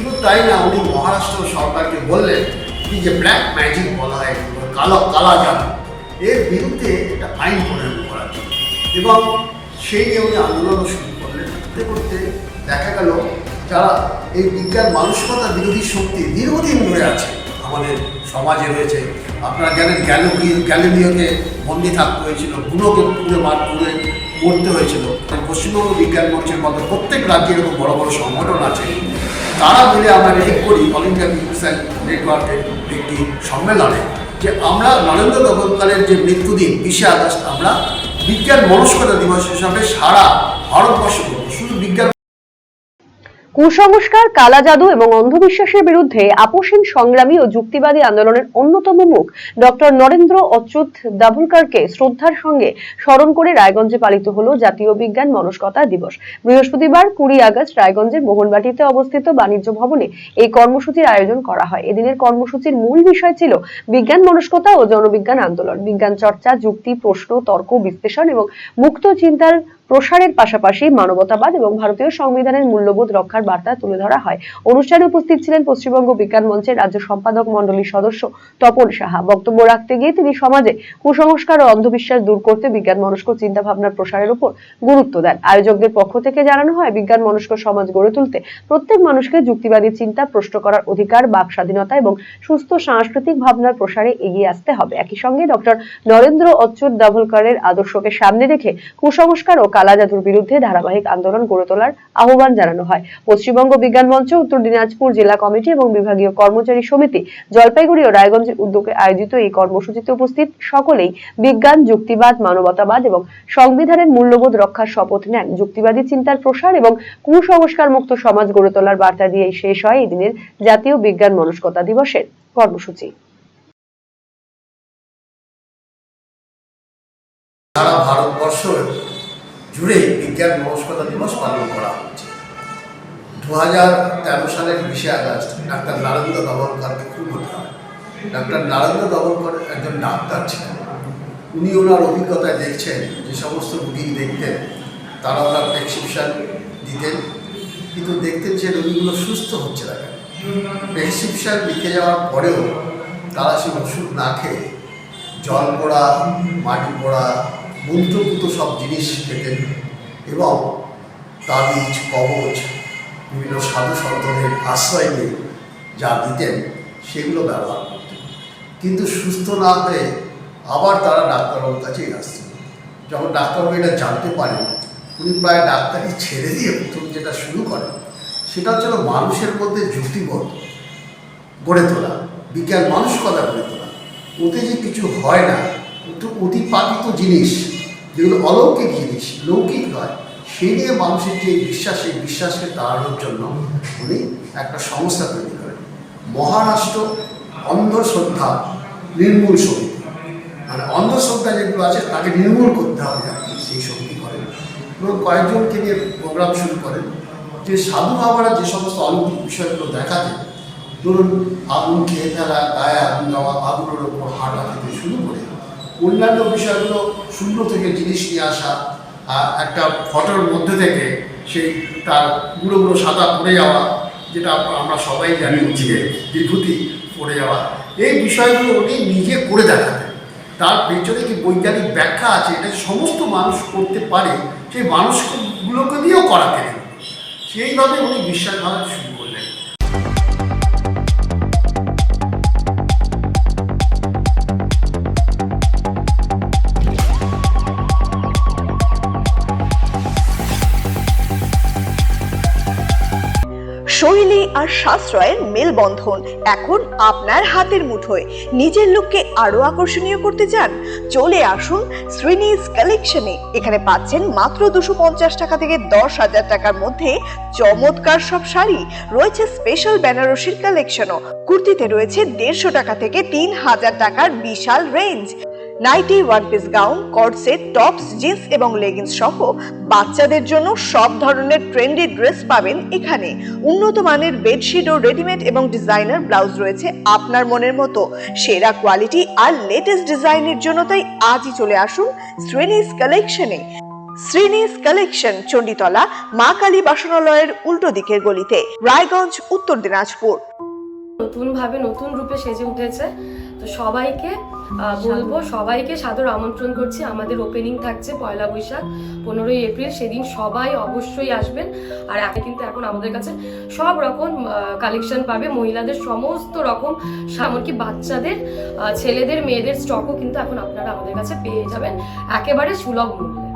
শুধু তাই না, উনি মহারাষ্ট্র সরকারকে বললেন যে ব্ল্যাক ম্যাজিক বলা হয়, কালা জাদু, এর বিরুদ্ধে একটা আইন প্রণয়ন করার জন্য, এবং সেই নিয়ে উনি আন্দোলনও শুরু করলেন। করতে করতে দেখা গেল যারা এই বিজ্ঞান মানসিকতা বিরোধী শক্তি দীর্ঘদিন ধরে আছে আমাদের সমাজে রয়েছে। আপনারা জানেন গ্যালিলিওকে বন্দী থাকতে হয়েছিল, বুনোকে পুড়ে মরতে হয়েছিল। পশ্চিমবঙ্গ বিজ্ঞান মঞ্চের মতো প্রত্যেক রাজ্যে এরকম বড় বড় সংগঠন আছে, তারা মিলে আমরা ঠিক করি অল ইন্ডিয়া বিজ্ঞান নেটওয়ার্কের একটি সম্মেলনে যে আমরা নরেন্দ্র দাভোলকরের যে মৃত্যুদিন 20শে আগস্ট আমরা বিজ্ঞান মনস্কতা দিবস হিসাবে সারা ভারতবর্ষ করব। শুধু বিজ্ঞান কুসংস্কার, কালা জাদু এবং অন্ধবিশ্বাসের বিরুদ্ধে আপোষহীন সংগ্রামী ও যুক্তিবাদী আন্দোলনের অন্যতম মুখ ডক্টর নরেন্দ্র অচ্যুত দাভোলকরকে শ্রদ্ধার সঙ্গে স্মরণ করে রায়গঞ্জে পালিত হলো জাতীয় বিজ্ঞান মনস্কতা দিবস। বৃহস্পতিবার 20 আগস্ট রায়গঞ্জের মোহনবাটিতে অবস্থিত বাণিজ্য ভবনে এই কর্মসূচির আয়োজন করা হয়। এদিনের কর্মসূচির মূল বিষয় ছিল বিজ্ঞান মনস্কতা ও জনবিজ্ঞান আন্দোলন। বিজ্ঞান চর্চা, যুক্তি, প্রশ্ন, তর্ক, বিশ্লেষণ এবং মুক্ত চিন্তার প্রসারের পাশাপাশি মানবতাবাদ এবং ভারতীয় সংবিধানের মূল্যবোধ রক্ষার বার্তা তুলে ধরা হয়। অনুষ্ঠানে উপস্থিত ছিলেন পশ্চিমবঙ্গ বিজ্ঞান মঞ্চের রাজ্য সম্পাদক মণ্ডলীর সদস্য তপন সাহা। বক্তব্য রাখতে গিয়ে তিনি সমাজে কুসংস্কার ও অন্ধবিশ্বাস দূর করতে বিজ্ঞান মনস্ক চিন্তা ভাবনার প্রসারের উপর গুরুত্ব দেন। আয়োজকদের পক্ষ থেকে জানানো হয়, বিজ্ঞান মনস্ক সমাজ গড়ে তুলতে প্রত্যেক মানুষকে যুক্তিবাদী চিন্তা, প্রশ্ন করার অধিকার, বাক স্বাধীনতা এবং সুস্থ সাংস্কৃতিক ভাবনার প্রসারে এগিয়ে আসতে হবে। একই সঙ্গে ডক্টর নরেন্দ্র অচ্যুত দাভোলকরের আদর্শকে সামনে রেখে কুসংস্কার ও কালা জাদুর বিরুদ্ধে ধারাবাহিক আন্দোলন গড়ে তোলার আহ্বান জানানো হয়। পশ্চিমবঙ্গ বিজ্ঞান মঞ্চ, উত্তর দিনাজপুর জেলা কমিটি এবং বিভাগীয় কর্মচারী সমিতি, জলপাইগুড়ি ও রায়গঞ্জের উদ্যোগে আয়োজিত এই কর্মসূচিতে উপস্থিত সকলেই বিজ্ঞান, যুক্তিবাদ, মানবতাবাদ এবং সংবিধানের মূল্যবোধ রক্ষার শপথ নেন। যুক্তিবাদী চিন্তার প্রসার এবং কুসংস্কার মুক্ত সমাজ গড়ে তোলার বার্তা দিয়েই শেষ হয় এই দিনের জাতীয় বিজ্ঞান মনস্কতা দিবসের কর্মসূচি। সারা ভারতবর্ষ জুড়ে বিজ্ঞান মনস্কতা দিবস পালন করা হচ্ছে। 2013 সালের 20শে আগস্ট ডাক্তার নরেন্দ্র দাভোলকরকে খুন হতে হয়। ডাক্তার নরেন্দ্র দাভোলকর একজন ডাক্তার ছিলেন। উনি ওনার অভিজ্ঞতায় দেখছেন যে সমস্ত রুগী দেখতেন তারা ওনার প্রেসক্রিপশন দিতেন, কিন্তু দেখতেন যে রোগীগুলো সুস্থ হচ্ছে না কেন। প্রেসক্রিপশন লিখে যাওয়ার পরেও তারা সে ওষুধ না খেয়ে জল পোড়া, মাটি পোড়া, মন্ত্রপুত সব জিনিস খেতেন এবং তাবিজ, কবচ, বিভিন্ন সাধু সন্তদের আশ্রয় নিয়ে যা দিতেন সেগুলো ব্যবহার করতেন। কিন্তু সুস্থ না হয়ে আবার তারা ডাক্তারবাবুর কাছেই আসতেন। যখন ডাক্তারবাবু এটা জানতে পারেন, উনি প্রায় ডাক্তারি ছেড়ে দিয়ে প্রথম যেটা শুরু করেন সেটা হচ্ছিল মানুষের মধ্যে যুক্তিবোধ গড়ে তোলা, বিজ্ঞান মানসিকতা গড়ে তোলা। ওতে যে কিছু হয় না, একটু অতিপাতিত জিনিস, যেগুলো অলৌকিক জিনিস, লৌকিক নয়, সেই নিয়ে মানুষের যে বিশ্বাস, সেই বিশ্বাসকে তাড়ানোর জন্য উনি একটা সংস্থা তৈরি করেন, মহারাষ্ট্র অন্ধশ্রদ্ধা নির্মূল সমিতি। মানে অন্ধশ্রদ্ধা যেগুলো আছে তাকে নির্মূল করতে হবে আর কি, সেই সমিতি করেন এবং কয়েকজনকে নিয়ে প্রোগ্রাম শুরু করেন যে সাধু বাবারা যে সমস্ত অলৌকিক বিষয়গুলো দেখাতেন, ধরুন আগুন খেয়ে ফেলা, গায়ে আগুন দেওয়া, আগুনের ওপর হাঁটা থেকে শুরু করে অন্যান্য বিষয়গুলো, শূন্য থেকে জিনিস নিয়ে আসা, একটা ফটোর মধ্যে থেকে সেই তার গুঁড়ো গুঁড়ো সাদা পড়ে যাওয়া, যেটা আমরা সবাই জানি যে বিভূতি পড়ে যাওয়া, এই বিষয়গুলো উনি নিজে করে দেখাতেন। তার পেছনে কি বৈজ্ঞানিক ব্যাখ্যা আছে, এটা সমস্ত মানুষ করতে পারে, সেই মানুষগুলোকে দিয়েও করাতেন। সেইভাবে উনি বিশ্বাস ভাঙাতে শুরু করলেন। শৈলী আর সাশ্রয়ের মেলবন্ধন এখন আপনার হাতের মুঠোয়। নিজের লুককে আরো আকর্ষণীয় করতে চান? চলে আসুন শ্রীনিজ কালেকশনে। এখানে পাচ্ছেন মাত্র 250 টাকা থেকে 10,000 টাকার মধ্যে চমৎকার সব শাড়ি। রয়েছে স্পেশাল বেনারসির কালেকশনও। কুর্তিতে রয়েছে 150 টাকা থেকে 3000 টাকার বিশাল range. Nighty, one piece gown, কট সেট, টপস, জিন্স এবং লেগিংস সহ বাচ্চাদের জন্য সব ধরনের ট্রেন্ডি ড্রেস পাবেন এখানে। উন্নত মানের বেডশিট ও রেডিমেড এবং ডিজাইনার ব্লাউজ রয়েছে আপনার মনের মতো। সেরা কোয়ালিটি আর লেটেস্ট ডিজাইনের জন্য তাই আজই চলে আসুন শ্রেণীজ কালেকশনে। শ্রীনিস কালেকশন, চণ্ডীতলা মা কালী বাসনালয়ের উল্টো দিকের গলিতে, রায়গঞ্জ, উত্তর দিনাজপুর। নতুন ভাবে নতুন রূপে সেজে উঠেছে, তো সবাইকে বলবো, সবাইকে সাদর আমন্ত্রণ করছি। আমাদের ওপেনিং থাকছে 1 বৈশাখ 15 এপ্রিল, সেদিন সবাই অবশ্যই আসবেন। আর কিন্তু এখন আমাদের কাছে সব রকম কালেকশন পাবে, মহিলাদের সমস্ত রকম, এমনকি বাচ্চাদের, ছেলেদের, মেয়েদের স্টকও কিন্তু এখন আপনারা আমাদের কাছে পেয়ে যাবেন একেবারে সুলভ মূল্যে।